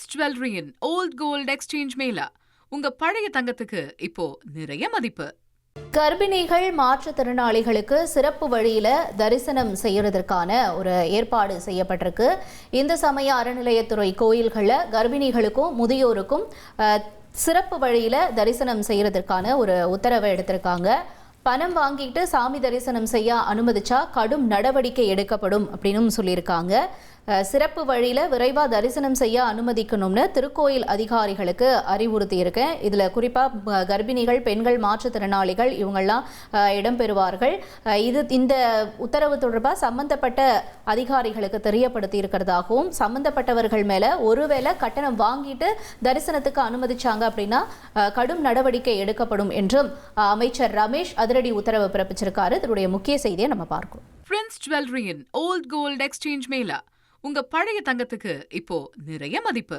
Prince ஜுவல்லரியின் volt gold exchange Mela. உங்க பழைய தங்கத்துக்கு இப்போ நிறைய மதிப்பு. கர்ப்பிணிகள் மாற்றுத்திறனாளிகளுக்கு சிறப்பு வழியில தரிசனம் செய்யறதற்கான ஒரு ஏற்பாடு செய்யப்பட்டிருக்கு. இந்து சமய அறநிலையத்துறை கோயில்களில் கர்ப்பிணிகளுக்கும் முதியோருக்கும் சிறப்பு வழியில தரிசனம் செய்யறதற்கான ஒரு உத்தரவை எடுத்திருக்காங்க. பணம் வாங்கிட்டு சாமி தரிசனம் செய்ய அனுமதிச்சா கடும் நடவடிக்கை எடுக்கப்படும் அப்படின்னு சொல்லியிருக்காங்க. சிறப்பு வழியில் விரைவாக தரிசனம் செய்ய அனுமதிக்கணும்னு திருக்கோயில் அதிகாரிகளுக்கு அறிவுறுத்தி இருக்கேன். இதில் குறிப்பாக கர்ப்பிணிகள், பெண்கள், மாற்றுத்திறனாளிகள் இவங்கெல்லாம் இடம்பெறுவார்கள். இந்த உத்தரவு தொடர்பாக சம்பந்தப்பட்ட அதிகாரிகளுக்கு தெரியப்படுத்தி இருக்கிறதாகவும், சம்பந்தப்பட்டவர்கள் மேலே ஒருவேளை கட்டணம் வாங்கிட்டு தரிசனத்துக்கு அனுமதிச்சாங்க அப்படின்னா கடும் நடவடிக்கை எடுக்கப்படும் என்றும் அமைச்சர் ரமேஷ் அதிரடி உத்தரவு பிறப்பிச்சிருக்காரு. இதனுடைய முக்கிய செய்தியை நம்ம பார்க்கிறோம். பிரின்ஸ் ஜுவல்லரியின் ஓல்ட் கோல்ட் எக்ஸ்சேஞ்ச் மேளா. உங்க பழைய தங்கத்துக்கு இப்போ நிறைய மதிப்பு.